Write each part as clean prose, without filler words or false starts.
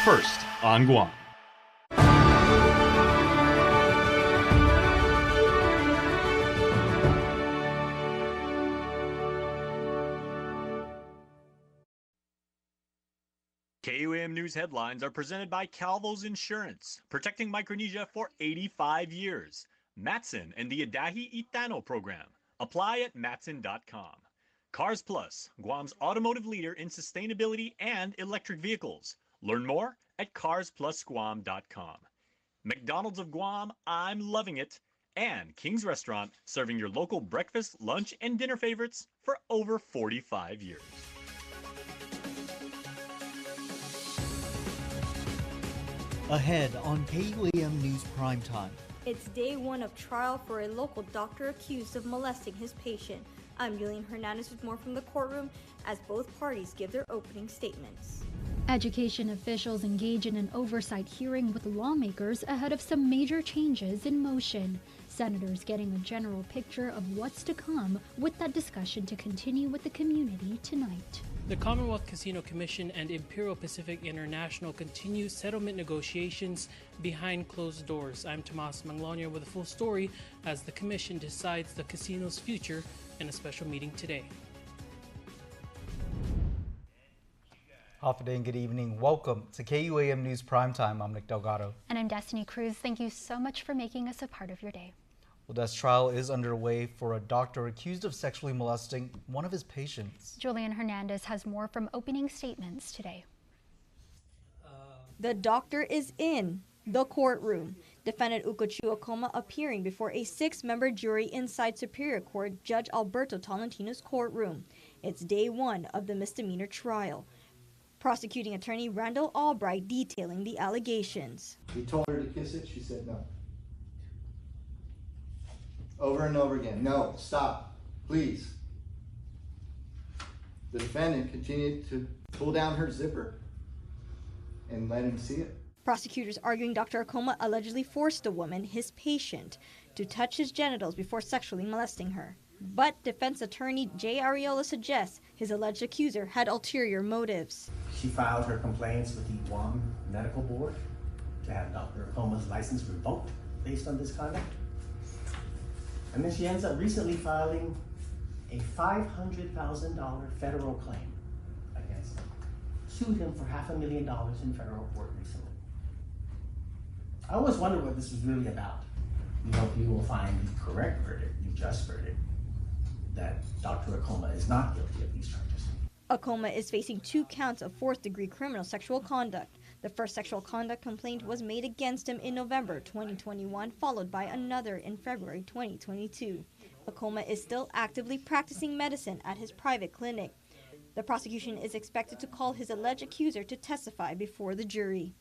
first on Guam. KUAM News headlines are presented by Calvo's Insurance, protecting Micronesia for 85 years. Matson and the Adahi Itano program. Apply at Matson.com. Cars Plus, Guam's automotive leader in sustainability and electric vehicles. Learn more at carsplusguam.com. McDonald's of Guam, I'm loving it. And King's Restaurant, serving your local breakfast, lunch, and dinner favorites for over 45 years. Ahead on KUAM News Primetime. It's day one of trial for a local doctor accused of molesting his patient. I'm Julian Hernandez with more from the courtroom as both parties give their opening statements. Education officials engage in an oversight hearing with lawmakers ahead of some major changes in motion. Senators getting a general picture of what's to come with that discussion to continue with the community tonight. The Commonwealth Casino Commission and Imperial Pacific International continue settlement negotiations behind closed doors. I'm Tomas Manglona with a full story as the Commission decides the casino's future in a special meeting today. Half a day and good evening. Welcome to KUAM News Primetime. I'm Nick Delgado. And I'm Destiny Cruz. Thank you so much for making us a part of your day. Well, this trial is underway for a doctor accused of sexually molesting one of his patients. Julian Hernandez has more from opening statements today. The doctor is in the courtroom. Defendant Ukochu Aoma appearing before a 6-member jury inside Superior Court Judge Alberto Tolentino's courtroom. It's day one of the misdemeanor trial. Prosecuting attorney Randall Albright detailing the allegations. We told her to kiss it, she said no. Over and over again. No, stop, please. The defendant continued to pull down her zipper and let him see it. Prosecutors arguing Dr. Aoma allegedly forced the woman, his patient, to touch his genitals before sexually molesting her. But defense attorney Jay Ariola suggests his alleged accuser had ulterior motives. She filed her complaints with the KUAM Medical Board to have Dr. Aoma's license revoked based on this conduct. And then she ends up recently filing a $500,000 federal claim against him. Sued him for $500,000 in federal court recently. I always wondered what this was really about. We hope you will find the correct verdict, the just verdict, that Dr. Aoma is not guilty of these charges. Aoma is facing 2 counts of 4th-degree criminal sexual conduct. The first sexual conduct complaint was made against him in November 2021, followed by another in February 2022. Aoma is still actively practicing medicine at his private clinic. The prosecution is expected to call his alleged accuser to testify before the jury.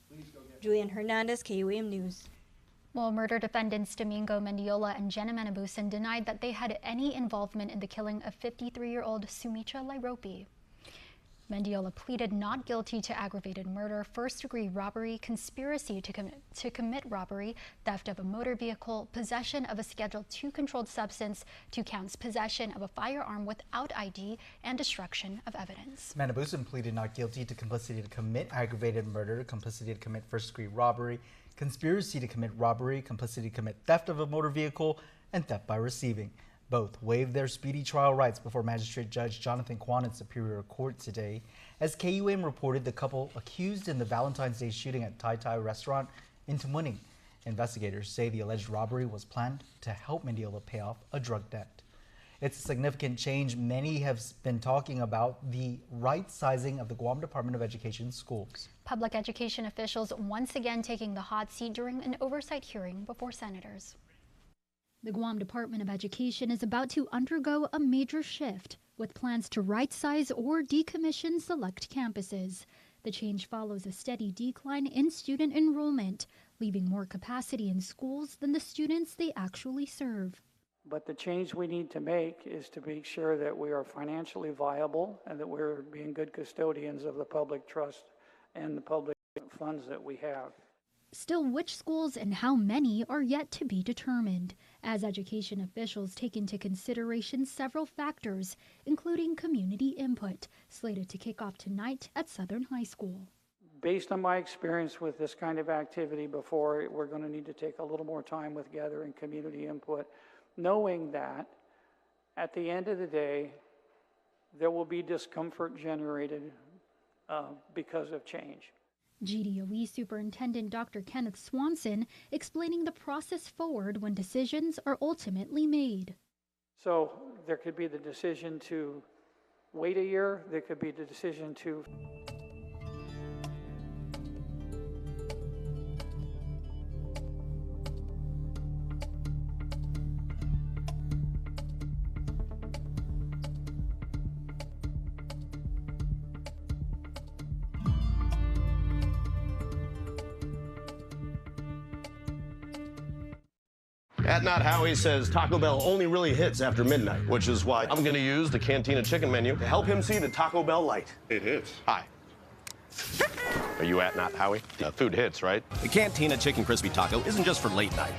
Julian Hernandez, KUAM News. Well, murder defendants Domingo Mendiola and Jenna Manabusan denied that they had any involvement in the killing of 53-year-old Sumicha Lairopi. Mendiola pleaded not guilty to aggravated murder, first-degree robbery, conspiracy to commit robbery, theft of a motor vehicle, possession of a Schedule II controlled substance, 2 counts possession of a firearm without ID, and destruction of evidence. Manabusan pleaded not guilty to complicity to commit aggravated murder, complicity to commit first-degree robbery, conspiracy to commit robbery, complicity to commit theft of a motor vehicle, and theft by receiving. Both waived their speedy trial rights before Magistrate Judge Jonathan Kwan in Superior Court today. As KUAM reported, the couple accused in the Valentine's Day shooting at Thai Thai restaurant in Tamuning. Investigators say the alleged robbery was planned to help Mendiola pay off a drug debt. It's a significant change. Many have been talking about the right sizing of the Guam Department of Education schools. Public education officials once again taking the hot seat during an oversight hearing before senators. The Guam Department of Education is about to undergo a major shift with plans to right-size or decommission select campuses. The change follows a steady decline in student enrollment, leaving more capacity in schools than the students they actually serve. But the change we need to make is to make sure that we are financially viable and that we're being good custodians of the public trust and the public funds that we have. Still, which schools and how many are yet to be determined, as education officials take into consideration several factors, including community input, slated to kick off tonight at Southern High School. based on my experience with this kind of activity before, we're going to need to take a little more time with gathering community input, knowing that at the end of the day, there will be discomfort generated because of change. GDOE Superintendent Dr. Kenneth Swanson explaining the process forward when decisions are ultimately made. So there could be the decision to wait a year, there could be the decision to At Not Howie says Taco Bell only really hits after midnight, which is why I'm going to use the Cantina chicken menu to help him see the Taco Bell light. It hits. Hi. Are you at Not Howie? Food hits, right? The Cantina Chicken Crispy Taco isn't just for late night.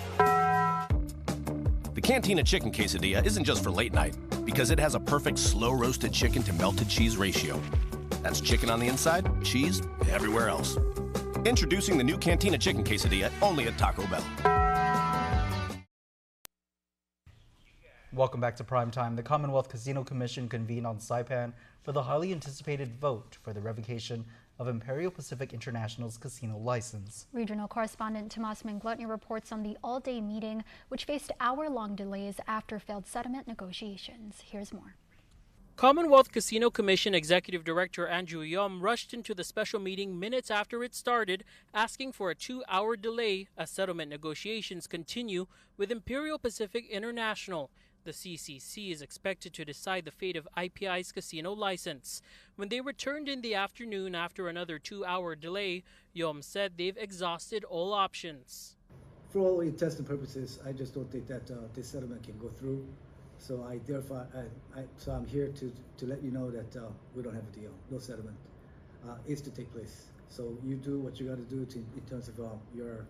The Cantina Chicken Quesadilla isn't just for late night because it has a perfect slow-roasted chicken to melted cheese ratio. That's chicken on the inside, cheese everywhere else. Introducing the new Cantina Chicken Quesadilla only at Taco Bell. Welcome back to Primetime. The Commonwealth Casino Commission convened on Saipan for the highly anticipated vote for the revocation of Imperial Pacific International's casino license. Regional correspondent Tomas Manglotny reports on the all-day meeting, which faced hour-long delays after failed settlement negotiations. Here's more. Commonwealth Casino Commission Executive Director Andrew Yum rushed into the special meeting minutes after it started, asking for a 2-hour delay as settlement negotiations continue with Imperial Pacific International. The CCC is expected to decide the fate of IPI's casino license. When they returned in the afternoon after another 2-hour delay, Yum said they've exhausted all options. For all intents and purposes, I just don't think that this settlement can go through. So I'm here to let you know that we don't have a deal. No settlement is to take place. So you do what you got to do in terms of your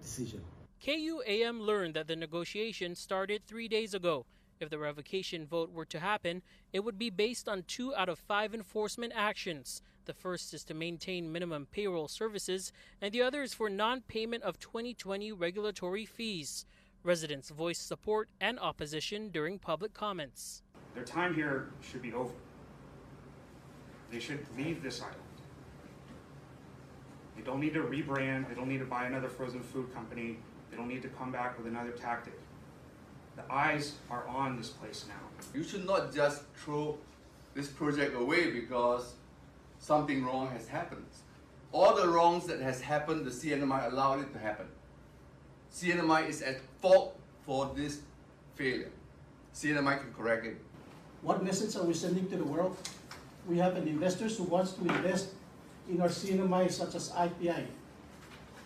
decision. KUAM learned that the negotiation started 3 days ago. If the revocation vote were to happen, it would be based on 2 out of 5 enforcement actions. The first is to maintain minimum payroll services, and the other is for non-payment of 2020 regulatory fees. Residents voiced support and opposition during public comments. Their time here should be over. They should leave this island. They don't need to rebrand. They don't need to buy another frozen food company. They don't need to come back with another tactic. The eyes are on this place now. You should not just throw this project away because something wrong has happened. All the wrongs that has happened, the CNMI allowed it to happen. CNMI is at fault for this failure. CNMI can correct it. What message are we sending to the world? We have an investors who wants to invest in our CNMI such as IPI.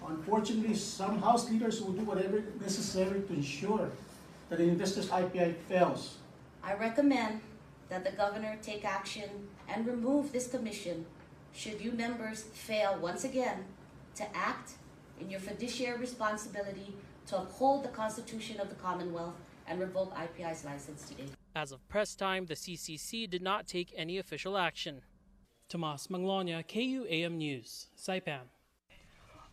Unfortunately, some House leaders will do whatever necessary to ensure that the investors' IPI fails. I recommend that the governor take action and remove this commission should you members fail once again to act in your fiduciary responsibility to uphold the Constitution of the Commonwealth and revoke IPI's license today. As of press time, the CCC did not take any official action. Tomas Manglotny, KUAM News, Saipan.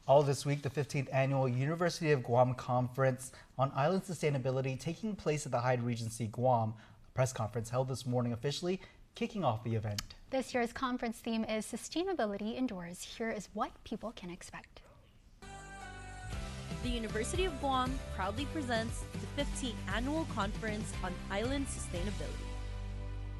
All this week, the 15th Annual University of Guam Conference on Island Sustainability taking place at the Hyatt Regency Guam. A press conference held this morning officially kicking off the event. This year's conference theme is Sustainability Indoors. Here is what people can expect. The University of Guam proudly presents the 15th Annual Conference on Island Sustainability.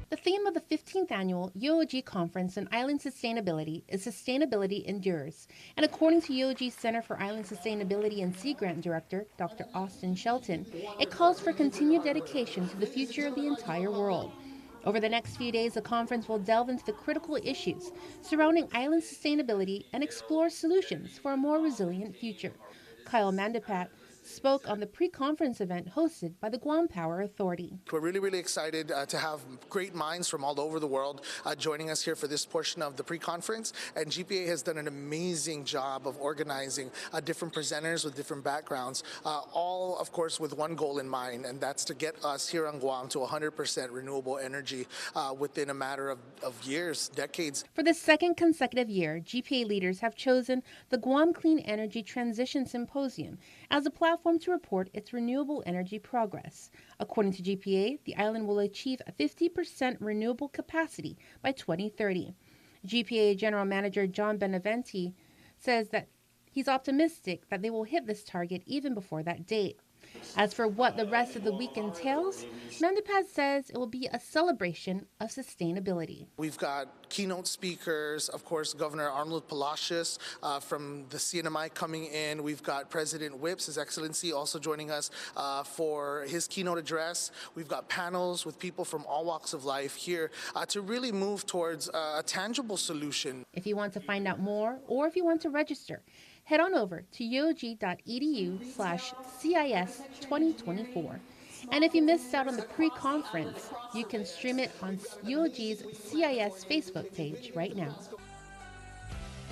The theme of the 15th Annual UOG Conference on Island Sustainability is Sustainability Endures, and according to UOG's Center for Island Sustainability and Sea Grant Director, Dr. Austin Shelton, it calls for continued dedication to the future of the entire world. Over the next few days, the conference will delve into the critical issues surrounding island sustainability and explore solutions for a more resilient future. Kyle Mandapat, spoke on the pre-conference event hosted by the Guam Power Authority. We're really excited to have great minds from all over the world joining us here for this portion of the pre-conference. And GPA has done an amazing job of organizing different presenters with different backgrounds, all, of course, with one goal in mind, and that's to get us here on Guam to 100% renewable energy within a matter of years, decades. For the second consecutive year, GPA leaders have chosen the Guam Clean Energy Transition Symposium as a platform to report its renewable energy progress. According to GPA, the island will achieve a 50% renewable capacity by 2030. GPA General Manager John Benavente says that he's optimistic that they will hit this target even before that date. As for what the rest of the week entails, Mandipaz says it will be a celebration of sustainability. We've got keynote speakers, of course, Governor Arnold Palacios from the CNMI coming in. We've got President Whips, His Excellency, also joining us for his keynote address. We've got panels with people from all walks of life here to really move towards a tangible solution. If you want to find out more or if you want to register, head on over to uog.edu/CIS2024. And if you missed out on the pre-conference, you can stream it on UOG's CIS Facebook page right now.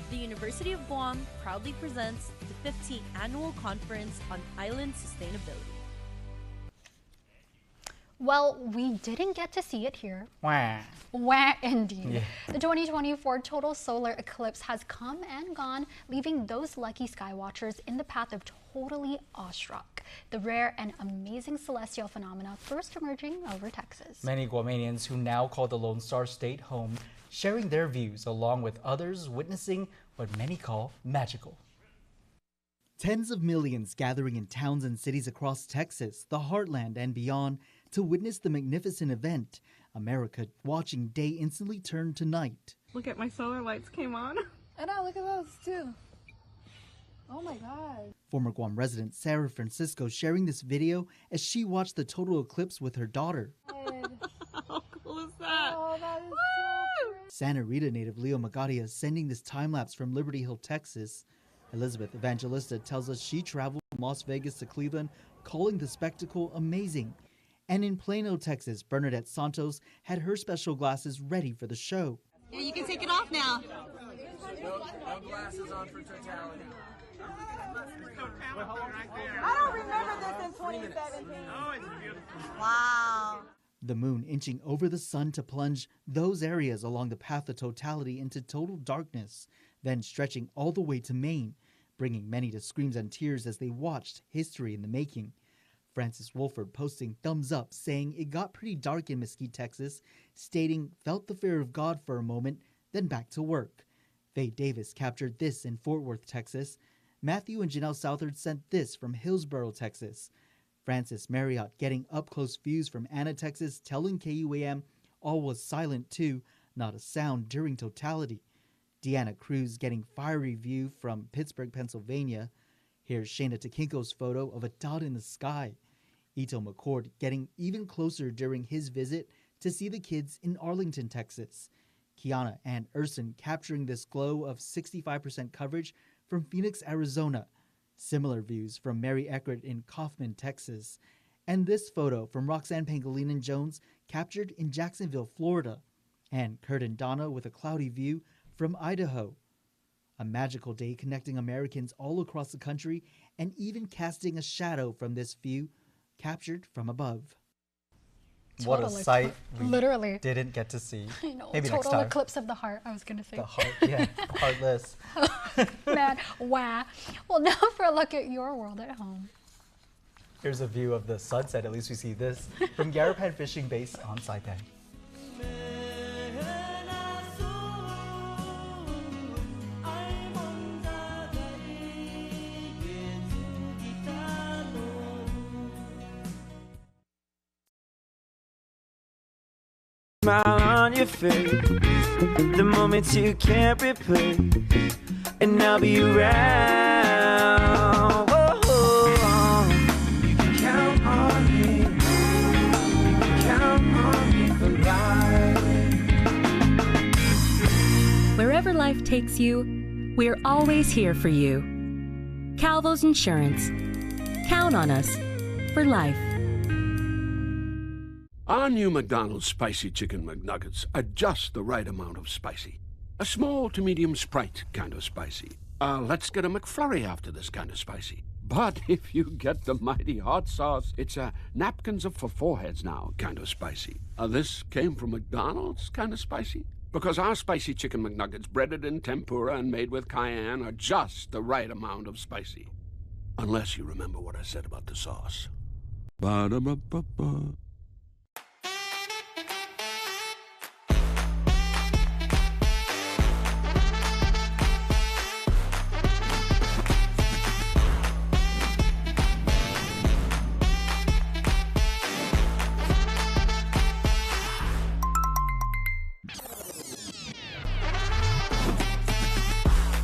The University of Guam proudly presents the 15th Annual Conference on Island Sustainability. Well, we didn't get to see it here. Wah. Wah, indeed. Yeah. The 2024 total solar eclipse has come and gone, leaving those lucky skywatchers in the path of totally awestruck. The rare and amazing celestial phenomena first emerging over Texas. Many Guamanians who now call the Lone Star State home, sharing their views along with others witnessing what many call magical. Tens of millions gathering in towns and cities across Texas, the heartland and beyond, to witness the magnificent event. America watching day instantly turned to night. Look at my solar lights came on. I know, look at those too. Oh my God. Former Guam resident Sarah Francisco sharing this video as she watched the total eclipse with her daughter. How cool is that? Oh, that is so cool. Santa Rita native Leo Magadia sending this time-lapse from Liberty Hill, Texas. Elizabeth Evangelista tells us she traveled from Las Vegas to Cleveland, calling the spectacle amazing. And in Plano, Texas, Bernadette Santos had her special glasses ready for the show. Yeah, you can take it off now. No glasses on for totality. I don't remember this in 2017. Oh, it's beautiful. Wow. The moon inching over the sun to plunge those areas along the path of totality into total darkness, then stretching all the way to Maine, bringing many to screams and tears as they watched history in the making. Francis Wolford posting thumbs up, saying it got pretty dark in Mesquite, Texas, stating felt the fear of God for a moment, then back to work. Faye Davis captured this in Fort Worth, Texas. Matthew and Janelle Southard sent this from Hillsboro, Texas. Francis Marriott getting up-close views from Anna, Texas, telling KUAM all was silent too, not a sound during totality. Deanna Cruz getting fiery view from Pittsburgh, Pennsylvania. Here's Shayna Takinko's photo of a dot in the sky. Ito McCord getting even closer during his visit to see the kids in Arlington, Texas. Kiana and Urson capturing this glow of 65% coverage from Phoenix, Arizona. Similar views from Mary Eckert in Kaufman, Texas. And this photo from Roxanne Pangolinan Jones captured in Jacksonville, Florida. And Kurt and Donna with a cloudy view from Idaho. A magical day connecting Americans all across the country and even casting a shadow from this view captured from above. What a sight we literally didn't get to see. I know, maybe total next time. eclipse of the heart, I was going to say. The heart, yeah, heartless. Man, wow. Well, now for a look at your world at home. Here's a view of the sunset, at least we see this, from Garapan Fishing Base on Saipan. Smile on your face, the moments you can't replace, and I'll be around. Whoa. You can count on me, you can count on me for life. Wherever life takes you, we're always here for you. Calvo's Insurance. Count on us for life. Our new McDonald's Spicy Chicken McNuggets are just the right amount of spicy. A small to medium Sprite kind of spicy. Let's get a McFlurry after this kind of spicy. But if you get the mighty hot sauce, it's a napkins up for foreheads now kind of spicy. This came from McDonald's kind of spicy? Because our Spicy Chicken McNuggets, breaded in tempura and made with cayenne, are just the right amount of spicy. Unless you remember what I said about the sauce. Ba-da-ba-ba-ba.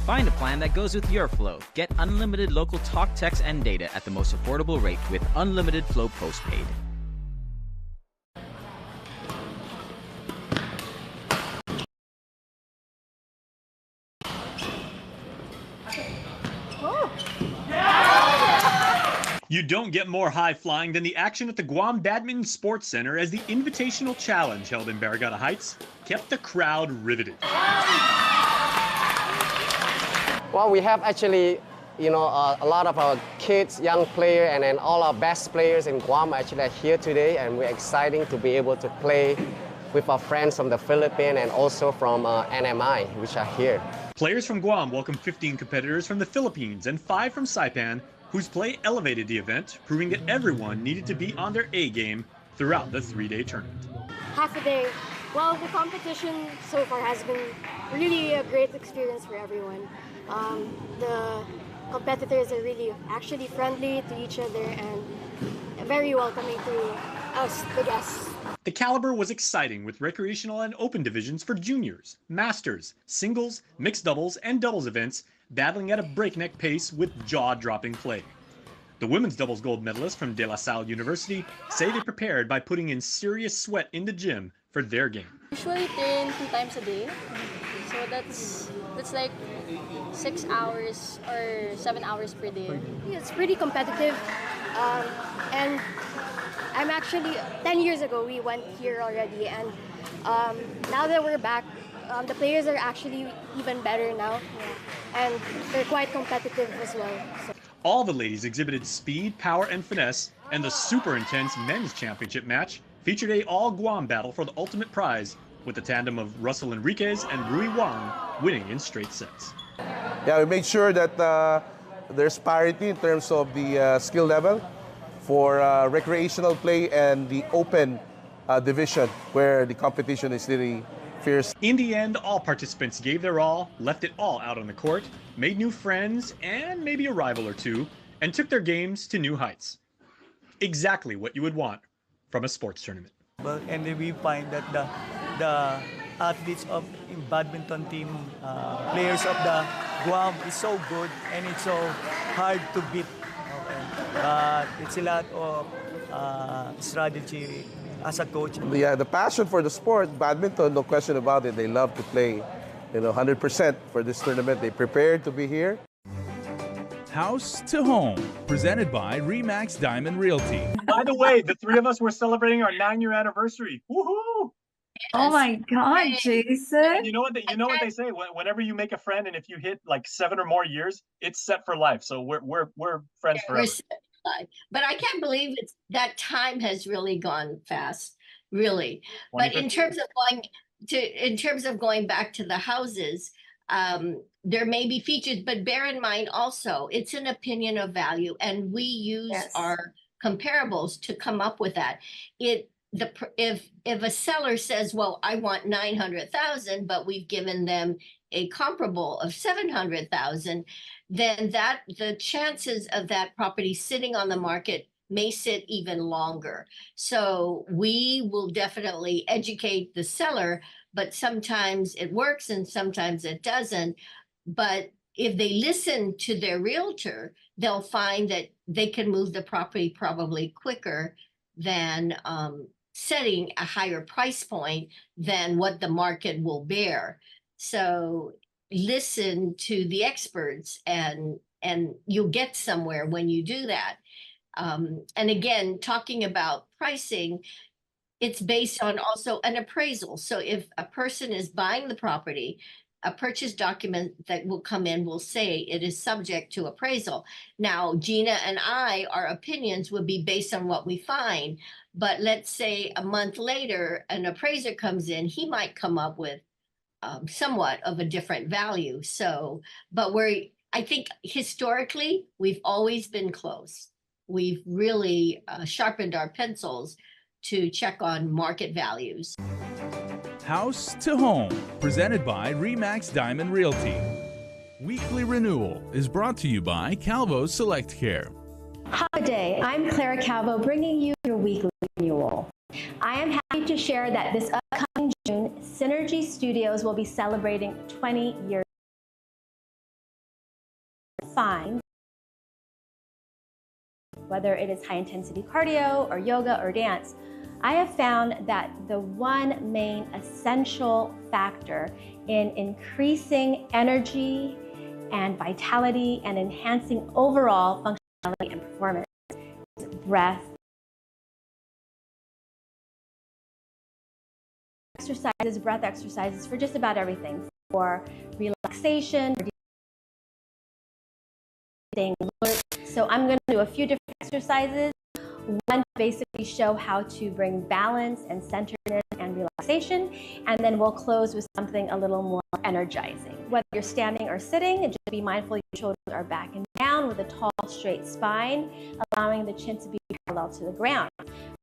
Find a plan that goes with your flow. Get unlimited local talk, text, and data at the most affordable rate with Unlimited Flow Postpaid. You don't get more high-flying than the action at the Guam Badminton Sports Center as the Invitational Challenge held in Barragata Heights kept the crowd riveted. Well, we have actually, a lot of our kids, young players, and then all our best players in Guam actually are here today, and we're excited to be able to play with our friends from the Philippines and also from NMI, which are here. Players from Guam welcomed 15 competitors from the Philippines and 5 from Saipan, whose play elevated the event, proving that everyone needed to be on their A game throughout the 3-day tournament. Half a day. Well, the competition so far has been really a great experience for everyone. The competitors are really actually friendly to each other and very welcoming to us, the guests. The caliber was exciting with recreational and open divisions for juniors, masters, singles, mixed doubles, and doubles events battling at a breakneck pace with jaw-dropping play. The women's doubles gold medalists from De La Salle University say they prepared by putting in serious sweat in the gym for their game. Usually train 2 times a day, so that's like 6 hours or 7 hours per day. It's pretty competitive, and I'm actually 10 years ago we went here already, and now that we're back, the players are actually even better now, and they're quite competitive as well. So. All the ladies exhibited speed, power, and finesse, and the super intense men's championship match featured a all-Guam battle for the ultimate prize, with the tandem of Russell Enriquez and Rui Wang winning in straight sets. Yeah, we made sure that there's parity in terms of the skill level for recreational play and the open division, where the competition is really fierce. In the end, all participants gave their all, left it all out on the court, made new friends and maybe a rival or two, and took their games to new heights. Exactly what you would want from a sports tournament. Well, and we find that the athletes of badminton team, players of the Guam is so good and it's so hard to beat. Okay. It's a lot of strategy as a coach. The passion for the sport, badminton, no question about it. They love to play, 100% for this tournament. They prepared to be here. House to Home, presented by Remax Diamond Realty. By the way, the 3 of us were celebrating our 9-year anniversary. Woohoo! Oh my God, Jason! You know what they say? Whenever you make a friend, and if you hit like 7 or more years, it's set for life. So we're friends forever. But I can't believe that time has really gone fast, really. But in terms of going back to the houses, there may be features, but bear in mind also, it's an opinion of value, and we use our comparables to come up with that. If a seller says, well, I want 900,000, but we've given them a comparable of 700,000, then the chances of that property sitting on the market may sit even longer. So we will definitely educate the seller, but sometimes it works and sometimes it doesn't. But if they listen to their realtor, they'll find that they can move the property probably quicker than setting a higher price point than what the market will bear. So listen to the experts, and you'll get somewhere when you do that. And again, talking about pricing, it's based on also an appraisal. So if a person is buying the property, a purchase document that will come in will say it is subject to appraisal. Now, Gina and our opinions would be based on what we find. But let's say a month later, an appraiser comes in, he might come up with somewhat of a different value. So, but I think historically, we've always been close. We've really sharpened our pencils to check on market values. House to Home, presented by RE/MAX Diamond Realty. Weekly Renewal is brought to you by Calvo Select Care. Hi, good day. I'm Clara Calvo, bringing you your weekly renewal. I am happy to share that this upcoming June, Synergy Studios will be celebrating 20 years. Fine. Whether it is high-intensity cardio or yoga or dance, I have found that the one main essential factor in increasing energy and vitality and enhancing overall functionality and performance is breath exercises for just about everything, for relaxation, for staying alert. So I'm going to do a few different exercises. One, basically show how to bring balance and centeredness and relaxation, and then we'll close with something a little more energizing. Whether you're standing or sitting, just be mindful your shoulders are back and down with a tall, straight spine, allowing the chin to be parallel to the ground.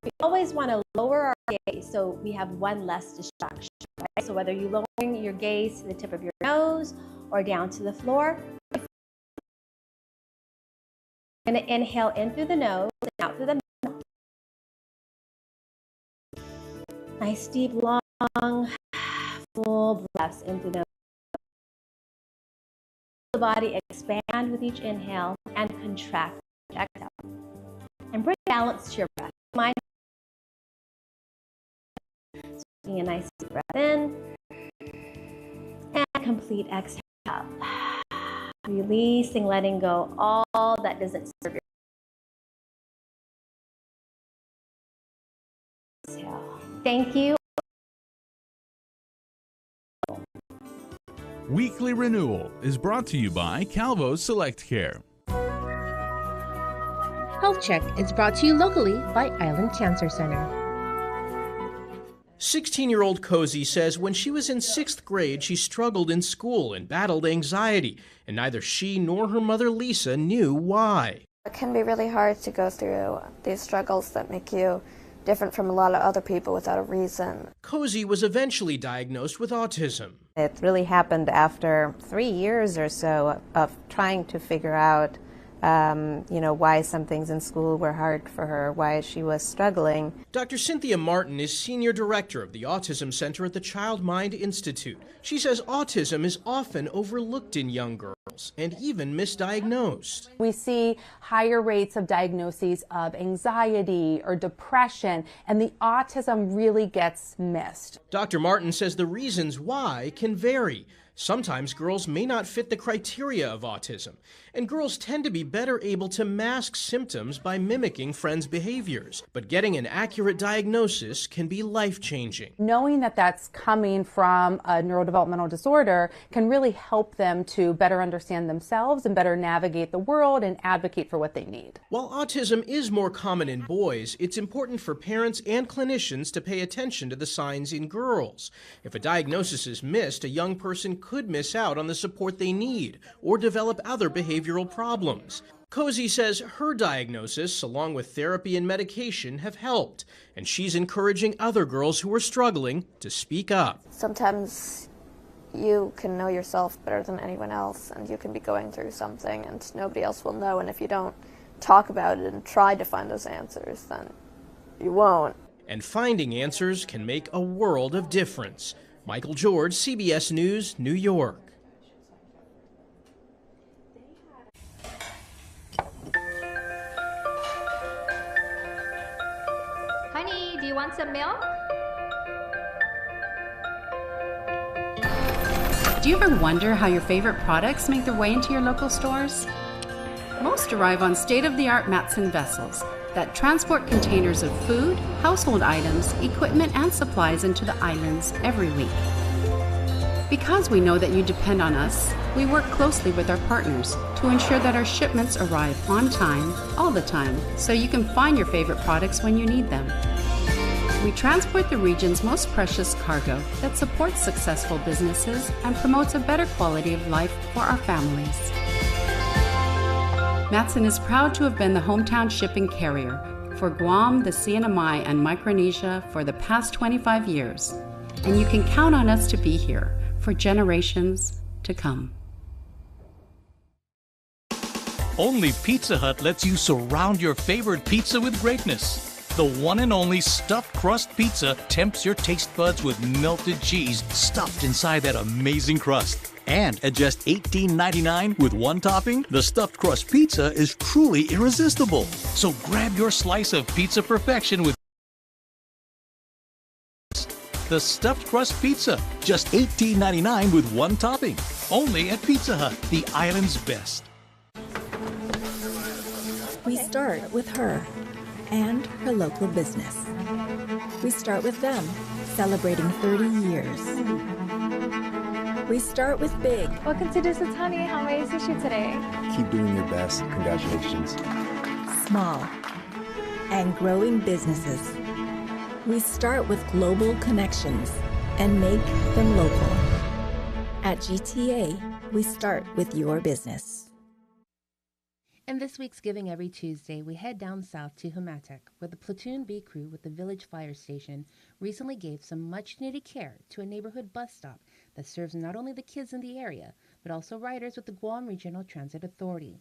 We always want to lower our gaze so we have one less distraction, right? So whether you're lowering your gaze to the tip of your nose or down to the floor, you're going to inhale in through the nose and out through the mouth. Nice, deep, long, full breaths into the nose. The body expand with each inhale and contract with each exhale. And bring balance to your breath. Mind taking a nice deep breath in and complete exhale. Releasing, letting go all that doesn't serve your exhale. Thank you. Weekly Renewal is brought to you by Calvo Select Care. Health Check is brought to you locally by Island Cancer Center. 16-year-old Cozy says when she was in 6th grade, she struggled in school and battled anxiety, and neither she nor her mother Lisa knew why. It can be really hard to go through these struggles that make you different from a lot of other people without a reason. Cozy was eventually diagnosed with autism. It really happened after 3 years or so of trying to figure out why some things in school were hard for her, why she was struggling. Dr. Cynthia Martin is Senior Director of the Autism Center at the Child Mind Institute. She says autism is often overlooked in young girls and even misdiagnosed. We see higher rates of diagnoses of anxiety or depression, and the autism really gets missed. Dr. Martin says the reasons why can vary. Sometimes girls may not fit the criteria of autism, and girls tend to be better able to mask symptoms by mimicking friends' behaviors. But getting an accurate diagnosis can be life-changing. Knowing that that's coming from a neurodevelopmental disorder can really help them to better understand themselves and better navigate the world and advocate for what they need. While autism is more common in boys, it's important for parents and clinicians to pay attention to the signs in girls. If a diagnosis is missed, a young person could miss out on the support they need or develop other behavioral problems. Cozy says her diagnosis, along with therapy and medication, have helped, and she's encouraging other girls who are struggling to speak up. Sometimes you can know yourself better than anyone else, and you can be going through something and nobody else will know, and if you don't talk about it and try to find those answers, then you won't. And finding answers can make a world of difference. Michael George, CBS News, New York. Honey, do you want some milk? Do you ever wonder how your favorite products make their way into your local stores? Most arrive on state-of-the-art Matson vessels that transport containers of food, household items, equipment, and supplies into the islands every week. Because we know that you depend on us, we work closely with our partners to ensure that our shipments arrive on time, all the time, so you can find your favorite products when you need them. We transport the region's most precious cargo that supports successful businesses and promotes a better quality of life for our families. Matson is proud to have been the hometown shipping carrier for Guam, the CNMI, and Micronesia for the past 25 years, and you can count on us to be here for generations to come. Only Pizza Hut lets you surround your favorite pizza with greatness. The one and only stuffed crust pizza tempts your taste buds with melted cheese stuffed inside that amazing crust. And at just $18.99 with one topping, the stuffed crust pizza is truly irresistible. So grab your slice of pizza perfection with the stuffed crust pizza, just $18.99 with one topping. Only at Pizza Hut, the island's best. We start with her and her local business. We start with them, celebrating 30 years. We start with big. Welcome to Dusutani. How may I assist you today? Keep doing your best. Congratulations. Small and growing businesses. We start with global connections and make them local. At GTA, we start with your business. And this week's Giving Every Tuesday, we head down south to Humatec, where the Platoon B crew with the Village Fire Station recently gave some much-needed care to a neighborhood bus stop that serves not only the kids in the area, but also riders with the Guam Regional Transit Authority.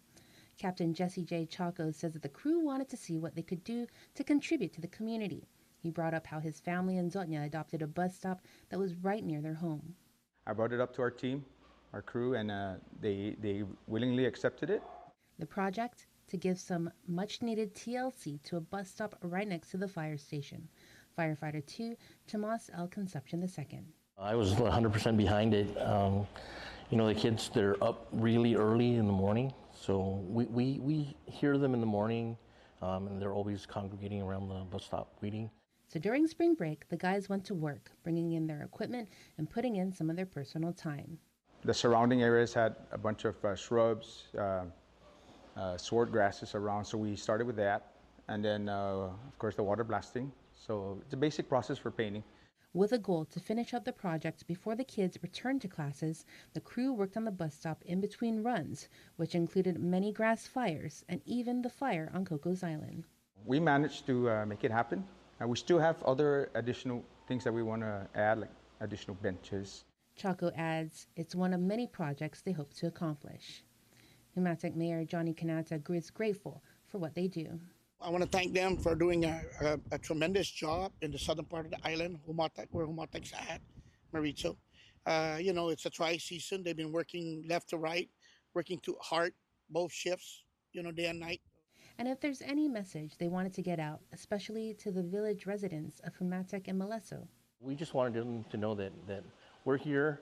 Captain Jesse J. Chaco says that the crew wanted to see what they could do to contribute to the community. He brought up how his family in Zotnya adopted a bus stop that was right near their home. I brought it up to our team, our crew, and they willingly accepted it. The project to give some much-needed TLC to a bus stop right next to the fire station. Firefighter 2, Tomas L. Concepcion II. I was 100% behind it. You know, the kids, they're up really early in the morning, so we hear them in the morning, and they're always congregating around the bus stop waiting. So during spring break, the guys went to work, bringing in their equipment and putting in some of their personal time. The surrounding areas had a bunch of shrubs, sword grasses around, so we started with that. And then, of course, the water blasting. So it's a basic process for painting. With a goal to finish up the project before the kids returned to classes, the crew worked on the bus stop in between runs, which included many grass fires and even the fire on Cocos Island. We managed to make it happen. We still have other additional things that we want to add, like additional benches. Chaco adds, it's one of many projects they hope to accomplish. Humatec Mayor Johnny Kanata is grateful for what they do. I want to thank them for doing a tremendous job in the southern part of the island, Humatec, where Humatec's at, Marito. You know, it's a tri-season. They've been working left to right, working too hard, both shifts, you know, day and night. And if there's any message they wanted to get out, especially to the village residents of Humatec and Maleso. We just wanted them to know that we're here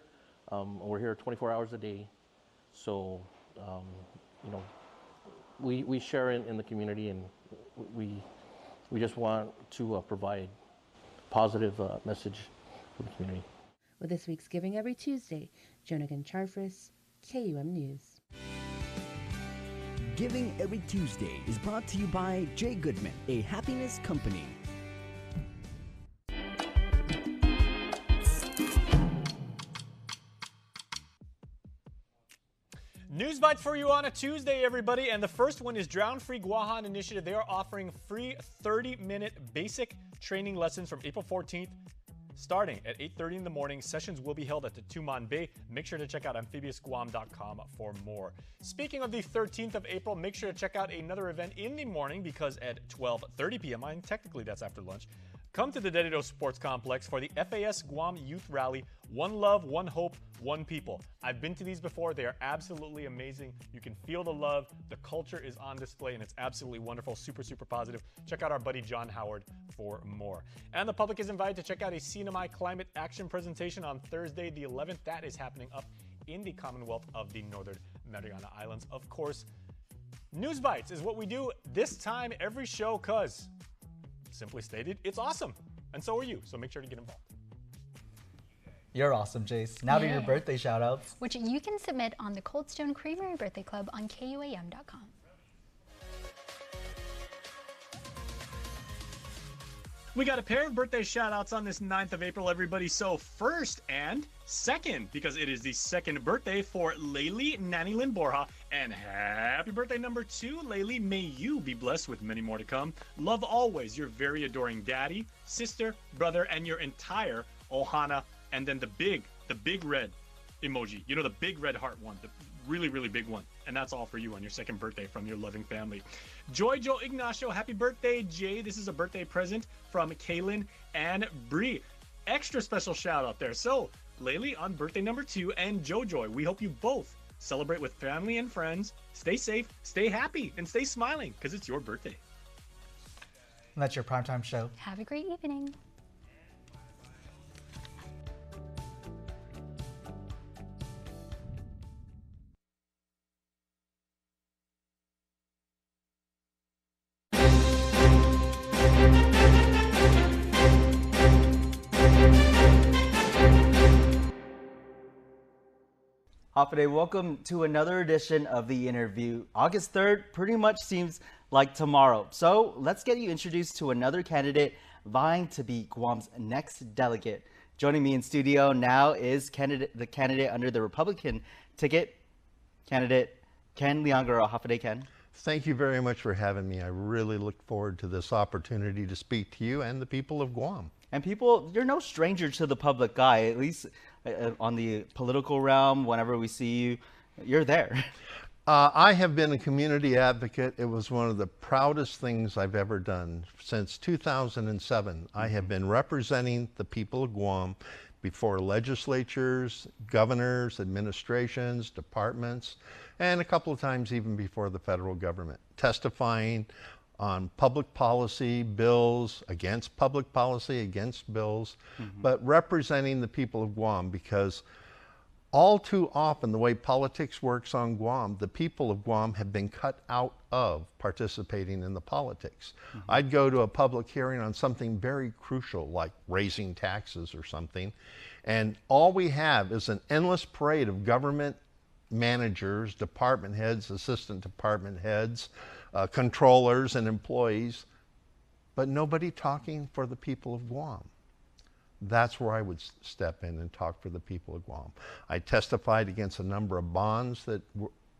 24 hours a day. So, you know, we share in the community, and we just want to provide a positive message for the community. With this week's Giving Every Tuesday, Jonagan Charfris, KUAM News. Giving Every Tuesday is brought to you by J. Goodman, a happiness company. News bites for you on a Tuesday, everybody. And the first one is Drown Free Guahan Initiative. They are offering free 30-minute basic training lessons from April 14th. Starting at 8:30 in the morning, sessions will be held at the Tuman Bay. Make sure to check out amphibiousguam.com for more. Speaking of the 13th of April, make sure to check out another event in the morning, because at 12:30 p.m., and technically that's after lunch, come to the Dedido Sports Complex for the FAS Guam Youth Rally, One Love, One Hope, One People. I've been to these before. They are absolutely amazing. You can feel the love. The culture is on display, and it's absolutely wonderful. Super, super positive. Check out our buddy John Howard for more. And the public is invited to check out a CNMI Climate Action presentation on Thursday the 11th. That is happening up in the Commonwealth of the Northern Mariana Islands. Of course, News Bites is what we do this time every show because, simply stated, it's awesome. And so are you, so make sure to get involved. You're awesome, Jace. Now to your birthday shout-outs. Which you can submit on the Cold Stone Creamery Birthday Club on KUAM.com. We got a pair of birthday shout-outs on this 9th of April, everybody. So first and second, because it is the second birthday for Laylee Nanilyn Borja. And happy birthday number 2, Laylee. May you be blessed with many more to come. Love always your very adoring daddy, sister, brother, and your entire Ohana. And then the big red emoji. You know, the big red heart one, the really, really big one. And that's all for you on your second birthday from your loving family. Joy Joe Ignacio, happy birthday, Jay. This is a birthday present from Kaylin and Bree. Extra special shout out there. So, Laylee on birthday number 2 and Joy, we hope you both celebrate with family and friends. Stay safe, stay happy, and stay smiling because it's your birthday. And that's your primetime show. Have a great evening. Hafide, welcome to another edition of The Interview. August 3rd pretty much seems like tomorrow. So let's get you introduced to another candidate vying to be Guam's next delegate. Joining me in studio now is the candidate under the Republican ticket, candidate Ken Leango. Hafide, Ken. Thank you very much for having me. I really look forward to this opportunity to speak to you and the people of Guam. And people, you're no stranger to the public eye, at least on the political realm. Whenever we see you, you're there. I have been a community advocate. It was one of the proudest things I've ever done. Since 2007, I have been representing the people of Guam before legislatures, governors, administrations, departments, and a couple of times even before the federal government, testifying on public policy, bills, against public policy, against bills, but representing the people of Guam, because all too often the way politics works on Guam, the people of Guam have been cut out of participating in the politics. I'd go to a public hearing on something very crucial like raising taxes or something, and all we have is an endless parade of government managers, department heads, assistant department heads, controllers and employees, but nobody talking for the people of Guam. That's where I would step in and talk for the people of Guam. I testified against a number of bonds that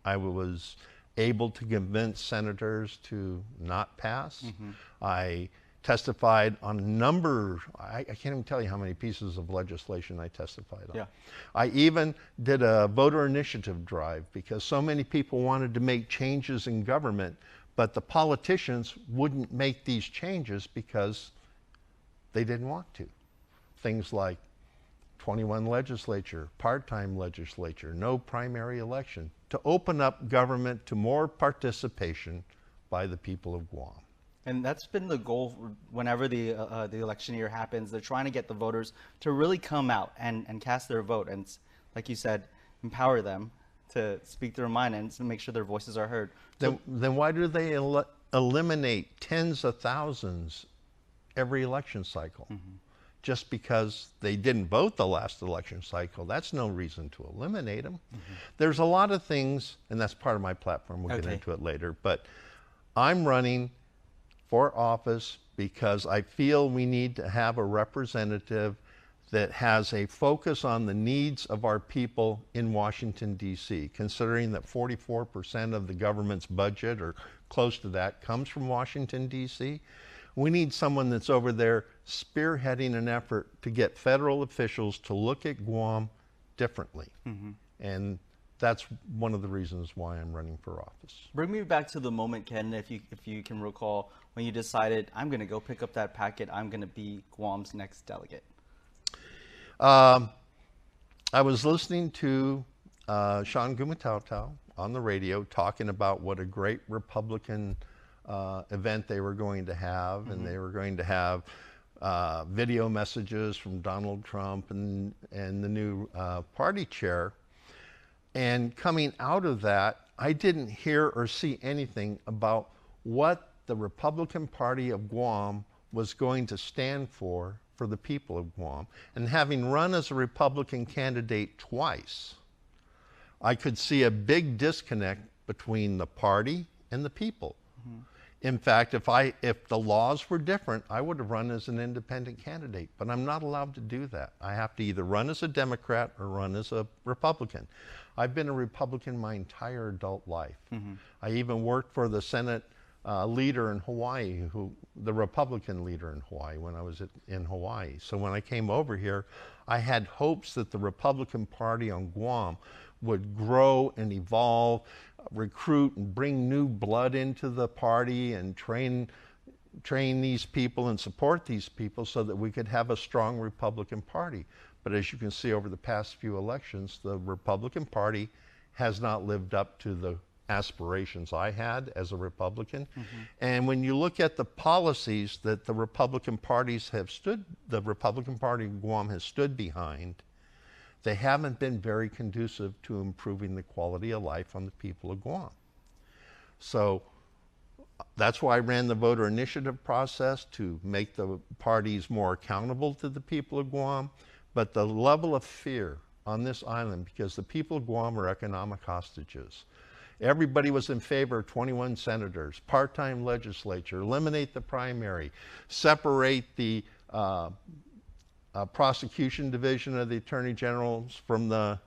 I was able to convince senators to not pass. I testified on a number, I can't even tell you how many pieces of legislation I testified on. I even did a voter initiative drive because so many people wanted to make changes in government, but the politicians wouldn't make these changes because they didn't want to. Things like 21 legislature, part-time legislature, no primary election, to open up government to more participation by the people of Guam. And that's been the goal whenever the election year happens. They're trying to get the voters to really come out and cast their vote. And like you said, empower them to speak their mind and to make sure their voices are heard. Then why do they eliminate tens of thousands every election cycle? Just because they didn't vote the last election cycle, that's no reason to eliminate them. There's a lot of things, and that's part of my platform, we'll get into it later, but I'm running for office because I feel we need to have a representative that has a focus on the needs of our people in Washington, D.C., considering that 44% of the government's budget, or close to that, comes from Washington, D.C. We need someone that's over there spearheading an effort to get federal officials to look at Guam differently. And that's one of the reasons why I'm running for office. Bring me back to the moment, Ken, if you can recall, when you decided, I'm going to go pick up that packet, I'm going to be Guam's next delegate. I was listening to Sean Gumatautau on the radio talking about what a great Republican event they were going to have, and they were going to have video messages from Donald Trump and the new party chair. And coming out of that, I didn't hear or see anything about what the Republican Party of Guam was going to stand for the people of Guam. And having run as a Republican candidate twice, I could see a big disconnect between the party and the people. Mm-hmm. In fact, if the laws were different, I would have run as an independent candidate, but I'm not allowed to do that. I have to either run as a Democrat or run as a Republican. I've been a Republican my entire adult life. Mm-hmm. I even worked for the Senate leader in Hawaii, the Republican leader in Hawaii when I was in Hawaii. So when I came over here, I had hopes that the Republican Party on Guam would grow and evolve, recruit and bring new blood into the party and train these people and support these people so that we could have a strong Republican Party. But as you can see over the past few elections, the Republican Party has not lived up to the aspirations I had as a Republican. Mm-hmm. And when you look at the policies that the Republican parties have the Republican Party of Guam has stood behind, they haven't been very conducive to improving the quality of life on the people of Guam. So that's why I ran the voter initiative process, to make the parties more accountable to the people of Guam. But the level of fear on this island, because the people of Guam are economic hostages. Everybody was in favor of 21 senators, part-time legislature, eliminate the primary, separate the prosecution division of the Attorney Generals from the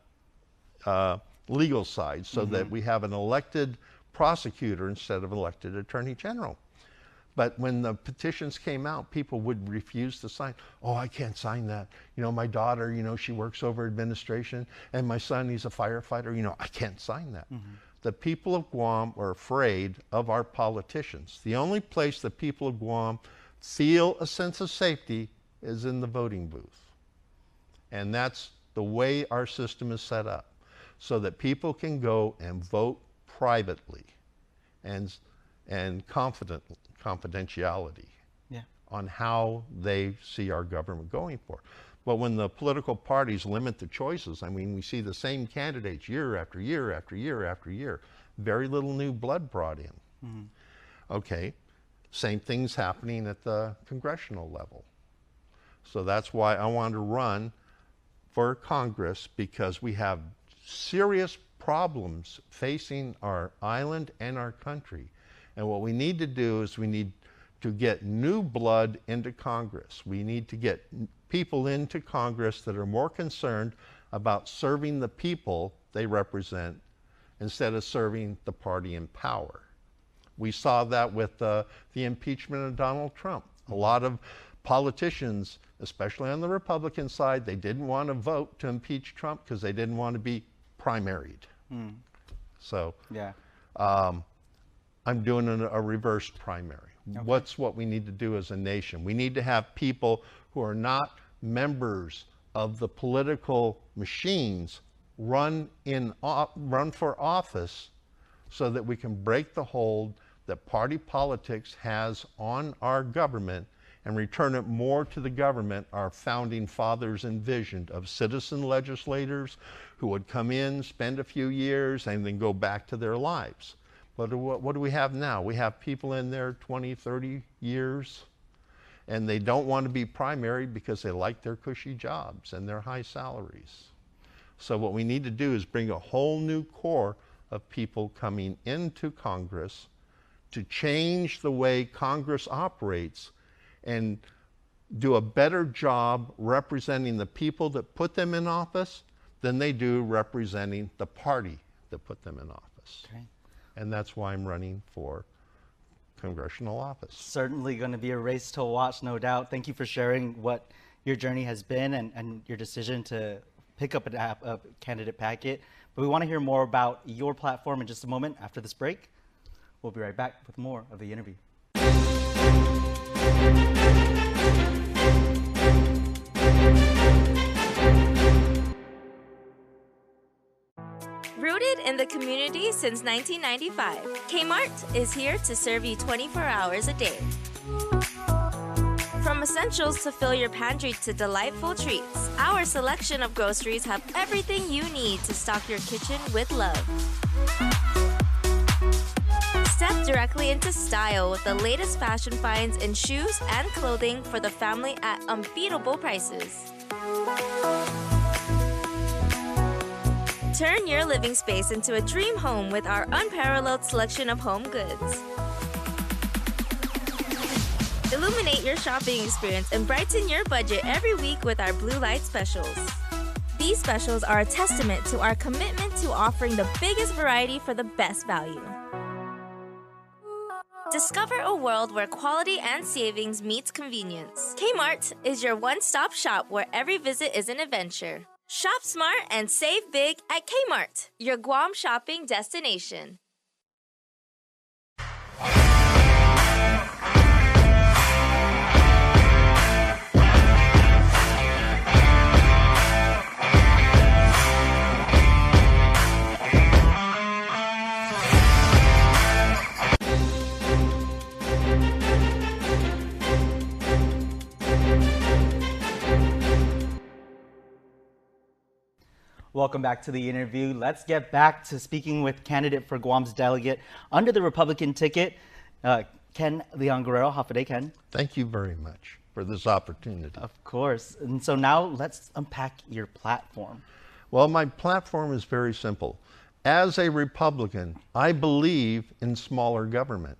legal side, so that we have an elected prosecutor instead of elected Attorney General. But when the petitions came out, people would refuse to sign. Oh, I can't sign that. You know, my daughter, you know, she works over administration, and my son, he's a firefighter. You know, I can't sign that. Mm-hmm. The people of Guam are afraid of our politicians. The only place the people of Guam feel a sense of safety is in the voting booth. And that's the way our system is set up, so that people can go and vote privately and confidentiality on how they see our government going for. But when the political parties limit the choices, I mean, we see the same candidates year after year after year after year, very little new blood brought in. Mm-hmm. Okay, same thing's happening at the congressional level. So that's why I wanted to run for Congress, because we have serious problems facing our island and our country. And what we need to do is we need to get new blood into Congress. We need to get people into Congress that are more concerned about serving the people they represent instead of serving the party in power. We saw that with the impeachment of Donald Trump. A lot of politicians, especially on the Republican side, they didn't want to vote to impeach Trump because they didn't want to be primaried. Mm. So I'm doing a reverse primary. Okay. What's what we need to do as a nation? We need to have people who are not members of the political machines run for office, so that we can break the hold that party politics has on our government and return it more to the government our founding fathers envisioned, of citizen legislators who would come in, spend a few years, and then go back to their lives. But what do we have now? We have people in there 20, 30 years, and they don't want to be primary because they like their cushy jobs and their high salaries. So what we need to do is bring a whole new core of people coming into Congress to change the way Congress operates and do a better job representing the people that put them in office than they do representing the party that put them in office. Okay. And that's why I'm running for congressional office. Certainly going to be a race to watch, no doubt. Thank you for sharing what your journey has been and your decision to pick up a candidate packet. But we want to hear more about your platform in just a moment after this break. We'll be right back with more of the interview. Rooted in the community since 1995, Kmart is here to serve you 24 hours a day. From essentials to fill your pantry to delightful treats, our selection of groceries have everything you need to stock your kitchen with love. directly into style with the latest fashion finds in shoes and clothing for the family at unbeatable prices. Turn your living space into a dream home with our unparalleled selection of home goods. Illuminate your shopping experience and brighten your budget every week with our blue light specials. These specials are a testament to our commitment to offering the biggest variety for the best value. Discover a world where quality and savings meets convenience. Kmart is your one-stop shop where every visit is an adventure. Shop smart and save big at Kmart, your Guam shopping destination. Welcome back to the interview. Let's get back to speaking with candidate for Guam's delegate under the Republican ticket, Ken Leon Guerrero. Hafa Ken. Thank you very much for this opportunity. Of course. And so now let's unpack your platform. Well, my platform is very simple. As a Republican, I believe in smaller government.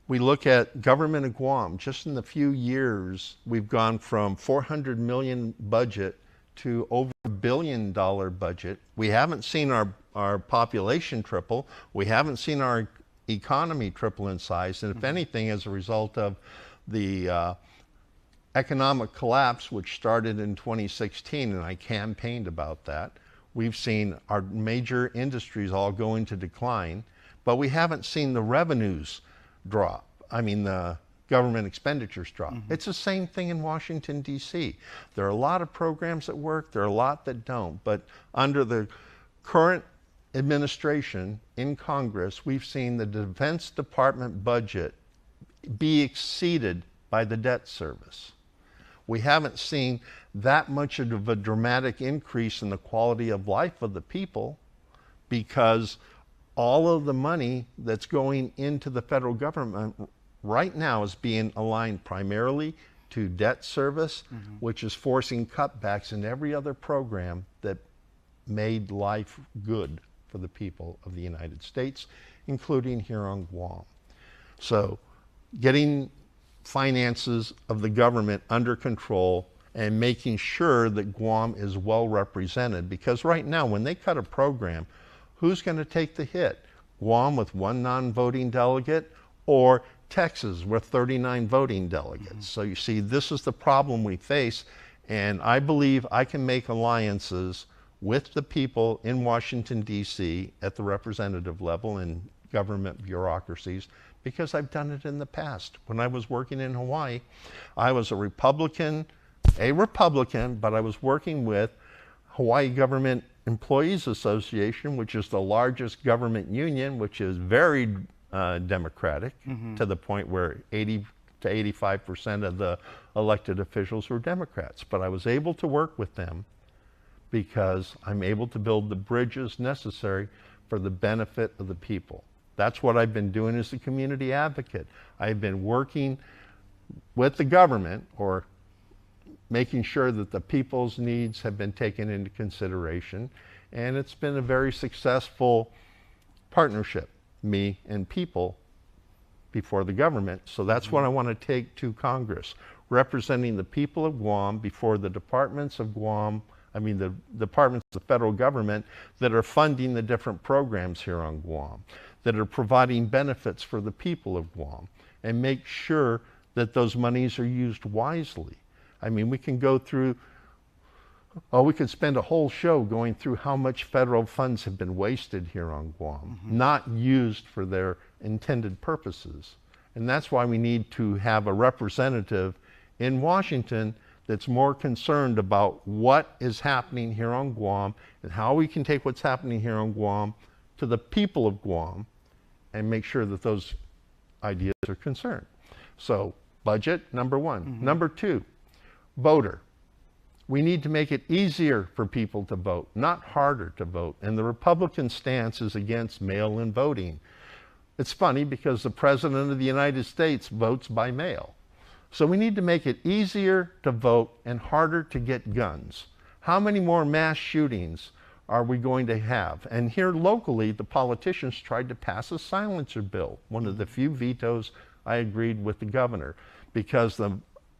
We look at government of Guam. Just in the few years, we've gone from $400 million budget to over $1 billion budget. We haven't seen our population triple. We haven't seen our economy triple in size. And if anything, as a result of the economic collapse, which started in 2016, and I campaigned about that, we've seen our major industries all go into decline, but we haven't seen the revenues drop. I mean, the government expenditures drop. It's the same thing in Washington, D.C. There are a lot of programs that work, there are a lot that don't, but under the current administration in Congress, we've seen the Defense Department budget be exceeded by the debt service. We haven't seen that much of a dramatic increase in the quality of life of the people because all of the money that's going into the federal government right now is being aligned primarily to debt service, which is forcing cutbacks in every other program that made life good for the people of the United States, including here on Guam. So getting finances of the government under control and making sure that Guam is well represented, because right now when they cut a program, who's going to take the hit? Guam with one non-voting delegate or Texas with 39 voting delegates. So you see, this is the problem we face, and I believe I can make alliances with the people in Washington, D.C. at the representative level in government bureaucracies because I've done it in the past. When I was working in Hawaii, I was a Republican, but I was working with Hawaii Government Employees Association, which is the largest government union, which is very democratic to the point where 80 to 85% of the elected officials were Democrats. But I was able to work with them because I'm able to build the bridges necessary for the benefit of the people. That's what I've been doing as a community advocate. I've been working with the government or making sure that the people's needs have been taken into consideration. And it's been a very successful partnership, me and people before the government. So that's what I want to take to Congress, representing the people of Guam before the departments of Guam, the departments of the federal government that are funding the different programs here on Guam, that are providing benefits for the people of Guam, and make sure that those monies are used wisely. I mean, we can go through, we could spend a whole show going through how much federal funds have been wasted here on Guam, not used for their intended purposes. And that's why we need to have a representative in Washington that's more concerned about what is happening here on Guam and how we can take what's happening here on Guam to the people of Guam and make sure that those ideas are concerned. So budget, number one. Number two, voter. We need to make it easier for people to vote, not harder to vote. And the Republican stance is against mail-in voting. It's funny because the President of the United States votes by mail. So we need to make it easier to vote and harder to get guns. How many more mass shootings are we going to have? And here locally, the politicians tried to pass a silencer bill, one of the few vetoes I agreed with the governor, because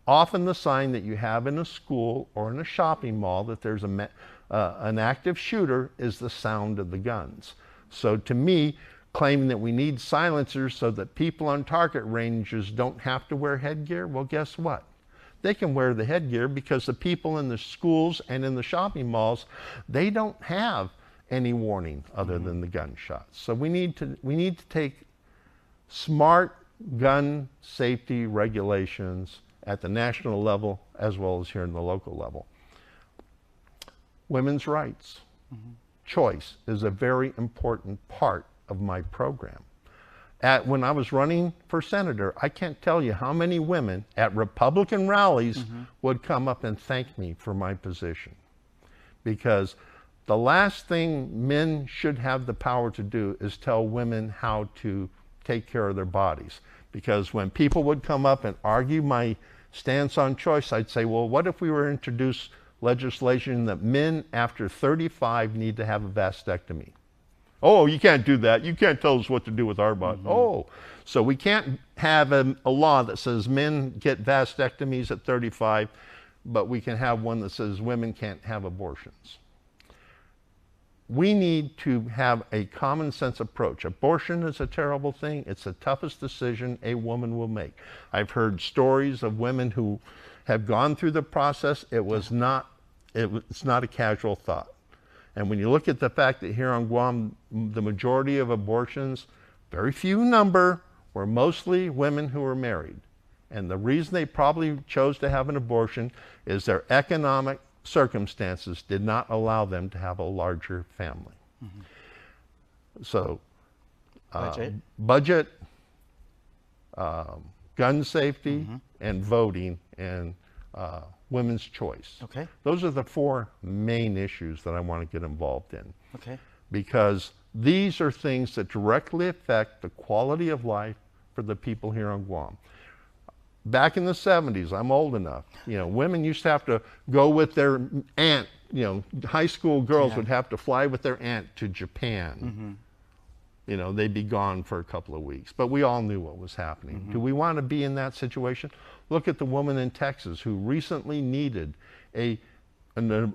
often the sign that you have in a school or in a shopping mall that there's an active shooter is the sound of the guns. So to me, claiming that we need silencers so that people on target ranges don't have to wear headgear, well, guess what? They can wear the headgear because the people in the schools and in the shopping malls, they don't have any warning other than the gunshots. So we need to take smart gun safety regulations at the national level as well as here in the local level. Women's rights. Choice is a very important part of my program. When I was running for senator, I can't tell you how many women at Republican rallies would come up and thank me for my position. Because the last thing men should have the power to do is tell women how to take care of their bodies. Because when people would come up and argue my stance on choice, I'd say, well, what if we were to introduce legislation that men after 35 need to have a vasectomy? Oh, you can't do that. You can't tell us what to do with our body. Oh, so we can't have a law that says men get vasectomies at 35, but we can have one that says women can't have abortions. We need to have a common sense approach. Abortion is a terrible thing. It's the toughest decision a woman will make. I've heard stories of women who have gone through the process. It's not a casual thought. And when you look at the fact that here on Guam, the majority of abortions, very few number, were mostly women who were married. And the reason they probably chose to have an abortion is their economic circumstances did not allow them to have a larger family. So, budget, gun safety, and voting, and women's choice. Okay. Those are the four main issues that I want to get involved in. Okay. Because these are things that directly affect the quality of life for the people here on Guam. Back in the 70s, I'm old enough, women used to have to go with their aunt, high school girls would have to fly with their aunt to Japan. They'd be gone for a couple of weeks, but we all knew what was happening. Do we want to be in that situation? Look at the woman in Texas who recently needed an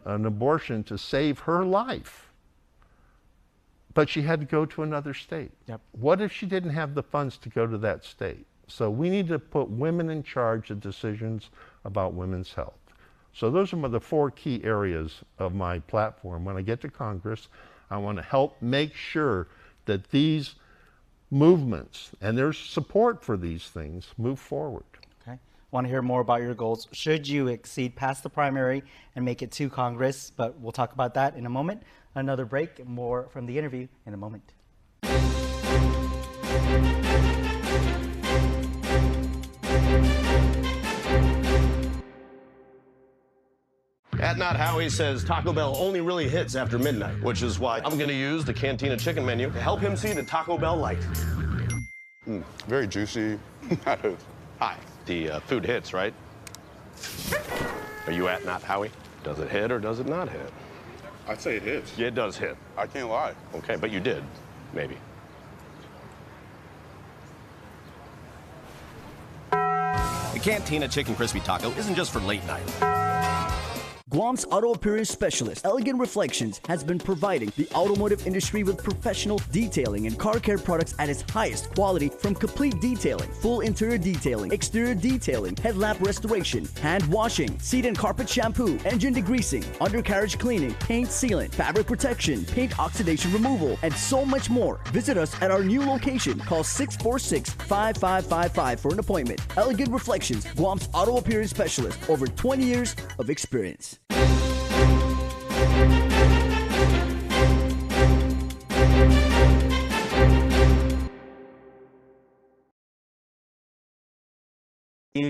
abortion to save her life, but she had to go to another state. What if she didn't have the funds to go to that state? So we need to put women in charge of decisions about women's health. So those are the four key areas of my platform. When I get to Congress, I want to help make sure that these movements and there's support for these things move forward. Okay. Want to hear more about your goals? Should you exceed past the primary and make it to Congress? But we'll talk about that in a moment. Another break, more from the interview in a moment. At Not Howie says Taco Bell only really hits after midnight, which is why I'm going to use the Cantina chicken menu to help him see the Taco Bell light. Very juicy. Hi. The food hits, right? Are you at Not Howie? Does it hit or does it not hit? I'd say it hits. Yeah, it does hit. I can't lie. Okay, but you did, maybe. The Cantina Chicken Crispy Taco isn't just for late night. Guam's auto appearance specialist, Elegant Reflections, has been providing the automotive industry with professional detailing and car care products at its highest quality, from complete detailing, full interior detailing, exterior detailing, headlamp restoration, hand washing, seat and carpet shampoo, engine degreasing, undercarriage cleaning, paint sealant, fabric protection, paint oxidation removal, and so much more. Visit us at our new location. Call 646-5555 for an appointment. Elegant Reflections, Guam's auto appearance specialist, over 20 years of experience.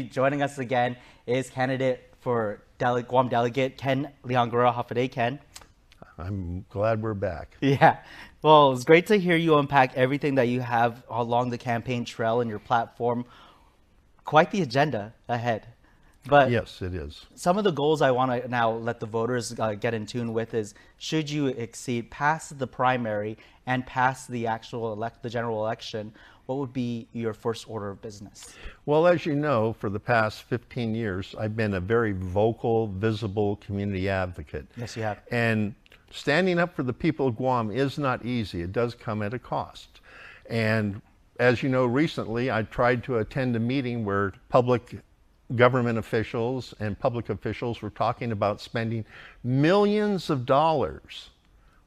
Joining us again is candidate for Guam delegate Ken Leango. How are you, Ken? I'm glad we're back. Yeah. Well, it's great to hear you unpack everything that you have along the campaign trail and your platform. Quite the agenda ahead. But yes, it is. Some of the goals I want to now let the voters get in tune with is, should you exceed past the primary and past the actual the general election, what would be your first order of business? Well, as you know, for the past 15 years, I've been a very vocal, visible community advocate. Yes, you have. And standing up for the people of Guam is not easy. It does come at a cost. And as you know, recently, I tried to attend a meeting where public government officials and public officials were talking about spending millions of dollars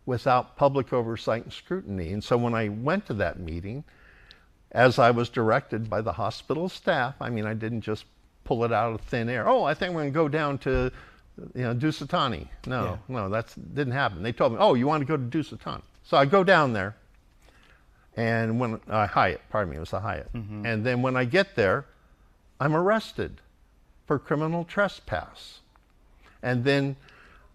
without public oversight and scrutiny. And so when I went to that meeting, as I was directed by the hospital staff, I mean, I didn't just pull it out of thin air. Oh, I think we're going to go down to, Dusitani. No, that didn't happen. They told me, oh, you want to go to Dusitani. So I go down there, and when Hyatt, pardon me, it was a Hyatt. And then when I get there, I'm arrested for criminal trespass. And then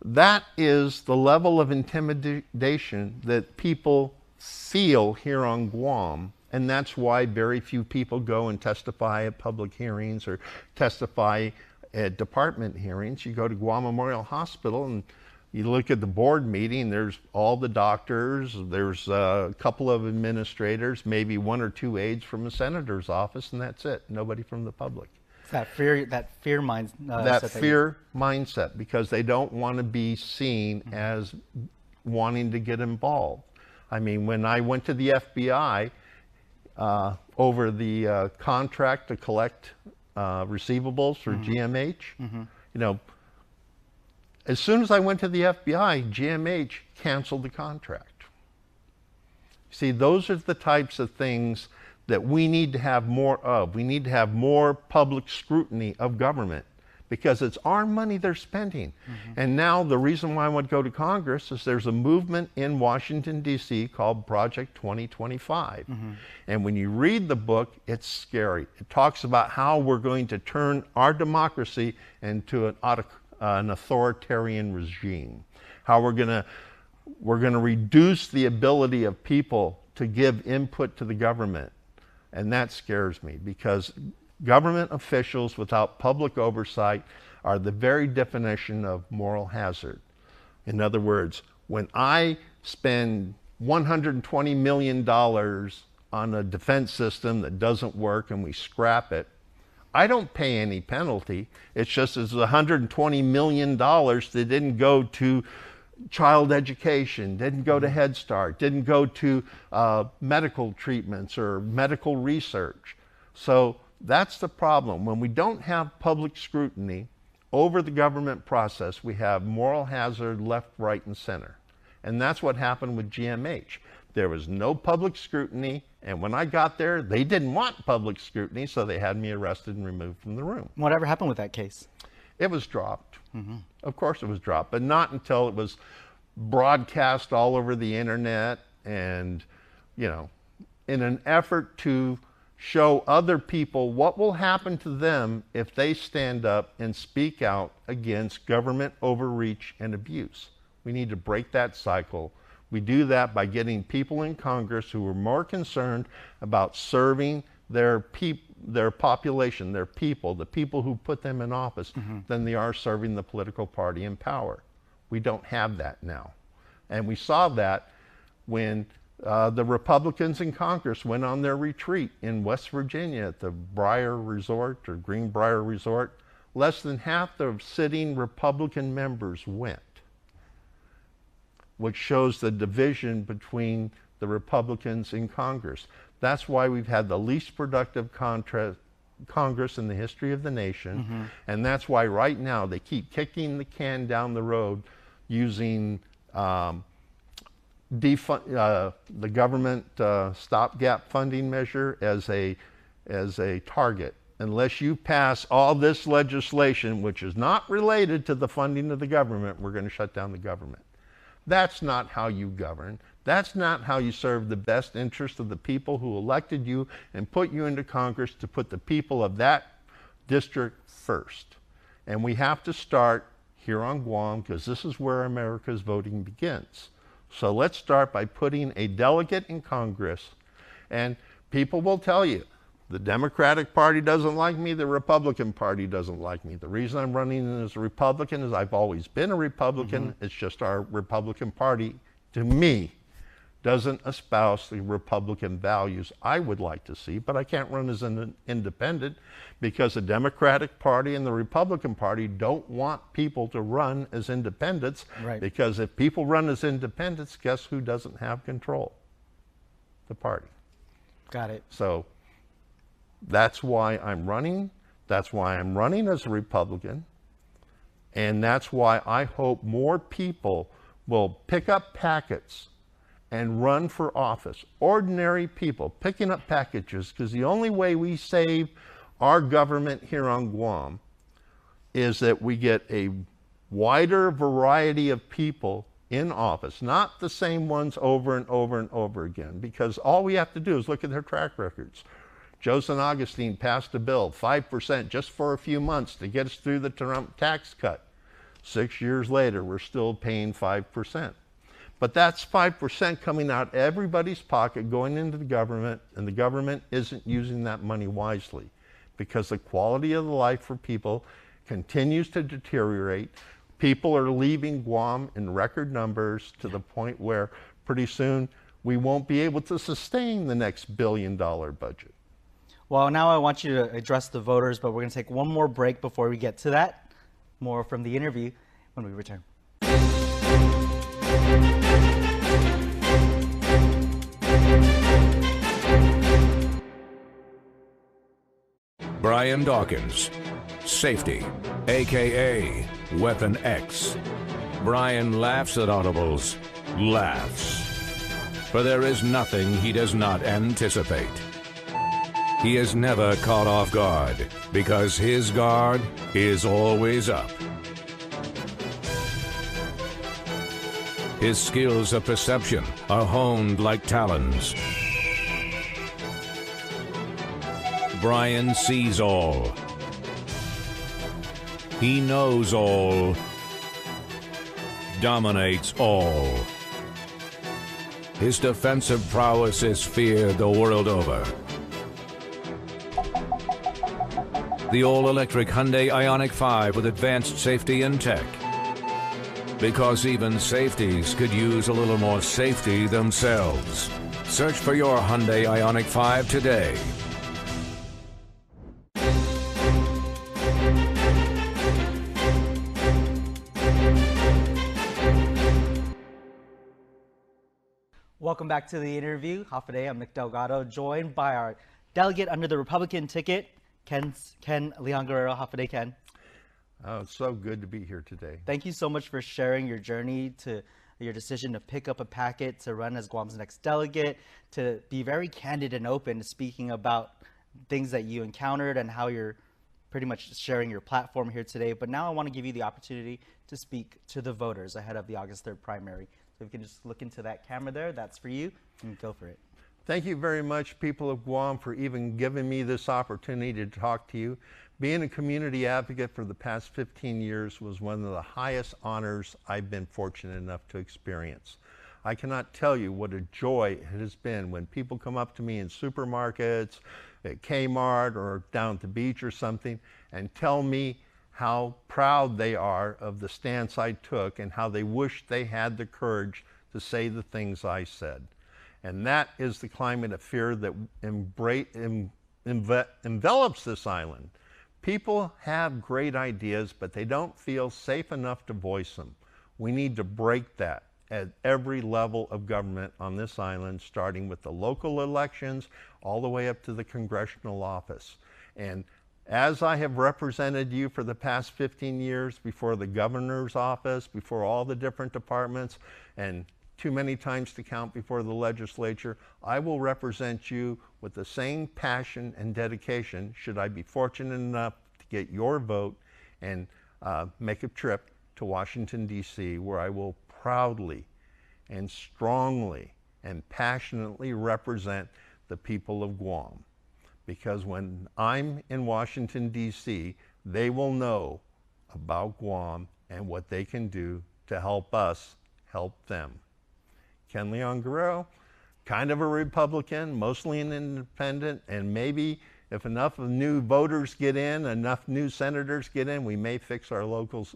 that is the level of intimidation that people feel here on Guam. And that's why very few people go and testify at public hearings or testify at department hearings. You go to Guam Memorial Hospital and you look at the board meeting, there's all the doctors, there's a couple of administrators, maybe one or two aides from a senator's office, and that's it. Nobody from the public. That fear mindset. Fear mindset, because they don't want to be seen as wanting to get involved. I mean, when I went to the FBI over the contract to collect receivables for GMH, as soon as I went to the FBI, GMH canceled the contract. See, those are the types of things that we need to have more of. We need to have more public scrutiny of government, because it's our money they're spending. And now the reason why I would go to Congress is there's a movement in Washington, D.C. called Project 2025. And when you read the book, it's scary. It talks about how we're going to turn our democracy into an authoritarian regime. How we're going to reduce the ability of people to give input to the government. And that scares me, because government officials without public oversight are the very definition of moral hazard. In other words, when I spend $120 million on a defense system that doesn't work and we scrap it, I don't pay any penalty. It's just as $120 million that didn't go to child education, didn't go to Head Start, didn't go to medical treatments or medical research. So that's the problem. When we don't have public scrutiny over the government process, we have moral hazard left, right, and center. And that's what happened with GMH. There was no public scrutiny, and when I got there, they didn't want public scrutiny, so they had me arrested and removed from the room. Whatever happened with that case? It was dropped. Of course it was dropped, but not until it was broadcast all over the internet, and, in an effort to show other people what will happen to them if they stand up and speak out against government overreach and abuse. We need to break that cycle. We do that by getting people in Congress who are more concerned about serving their population, their people, the people who put them in office, than they are serving the political party in power. We don't have that now. And we saw that when the Republicans in Congress went on their retreat in West Virginia at the Briar Resort or Greenbrier Resort. Less than half the sitting Republican members went, which shows the division between the Republicans in Congress. That's why we've had the least productive Congress in the history of the nation. And that's why right now they keep kicking the can down the road using the government stopgap funding measure as a target. Unless you pass all this legislation, which is not related to the funding of the government, we're going to shut down the government. That's not how you govern. That's not how you serve the best interest of the people who elected you and put you into Congress to put the people of that district first. And we have to start here on Guam, because this is where America's voting begins. So let's start by putting a delegate in Congress, and people will tell you, the Democratic Party doesn't like me, the Republican Party doesn't like me. The reason I'm running as a Republican is I've always been a Republican. It's just our Republican Party, to me, doesn't espouse the Republican values I would like to see, but I can't run as an independent because the Democratic Party and the Republican Party don't want people to run as independents. Right. Because if people run as independents, guess who doesn't have control? The party. Got it. So that's why I'm running. That's why I'm running as a Republican. And that's why I hope more people will pick up packets and run for office. Ordinary people picking up packages, because the only way we save our government here on Guam is that we get a wider variety of people in office, not the same ones over and over and over again, because all we have to do is look at their track records. Joe San Augustine passed a bill, 5% just for a few months to get us through the Trump tax cut. 6 years later, we're still paying 5%. But that's 5% coming out everybody's pocket, going into the government, and the government isn't using that money wisely because the quality of the life for people continues to deteriorate. People are leaving Guam in record numbers to the point where pretty soon we won't be able to sustain the next billion-dollar budget. Well, now I want you to address the voters, but we're going to take one more break before we get to that. More from the interview when we return. Brian Dawkins, safety, aka Weapon X. Brian laughs at audibles, laughs. For there is nothing he does not anticipate. He is never caught off guard because his guard is always up. His skills of perception are honed like talons. Brian sees all. He knows all. Dominates all. His defensive prowess is feared the world over. The all-electric Hyundai Ionic 5 with advanced safety and tech. Because even safeties could use a little more safety themselves. Search for your Hyundai Ionic 5 today. Welcome back to the interview. Hafa I'm Nick Delgado, joined by our delegate under the Republican ticket, Ken Leon Guerrero. Hafa Ken. Oh, it's so good to be here today. Thank you so much for sharing your journey to your decision to pick up a packet to run as Guam's next delegate, to be very candid and open, speaking about things that you encountered and how you're pretty much sharing your platform here today. But now I want to give you the opportunity to speak to the voters ahead of the August 3rd primary. So if you can just look into that camera there, that's for you, and go for it. Thank you very much, people of Guam, for even giving me this opportunity to talk to you. Being a community advocate for the past 15 years was one of the highest honors I've been fortunate enough to experience. I cannot tell you what a joy it has been when people come up to me in supermarkets, at Kmart, or down at the beach or something, and tell me how proud they are of the stance I took and how they wish they had the courage to say the things I said. And that is the climate of fear that envelops this island. People have great ideas, but they don't feel safe enough to voice them. We need to break that at every level of government on this island, starting with the local elections all the way up to the congressional office. And as I have represented you for the past 15 years before the governor's office, before all the different departments, and too many times to count before the legislature, I will represent you with the same passion and dedication should I be fortunate enough to get your vote and make a trip to Washington, D.C., where I will proudly and strongly and passionately represent the people of Guam. Because when I'm in Washington, D.C., they will know about Guam and what they can do to help us help them. Ken Leon Guerrero, kind of a Republican, mostly an independent, and maybe if enough of new voters get in, enough new senators get in, we may fix our local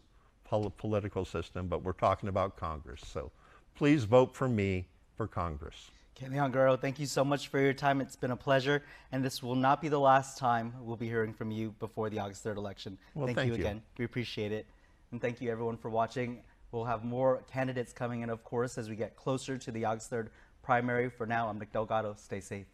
political system, but we're talking about Congress. So please vote for me for Congress. Ken Leon Guerrero, thank you so much for your time. It's been a pleasure, and this will not be the last time we'll be hearing from you before the August 3rd election. Well, thank you again. We appreciate it. And thank you everyone for watching. We'll have more candidates coming in, of course, as we get closer to the August 3rd primary. For now, I'm Nick Delgado. Stay safe.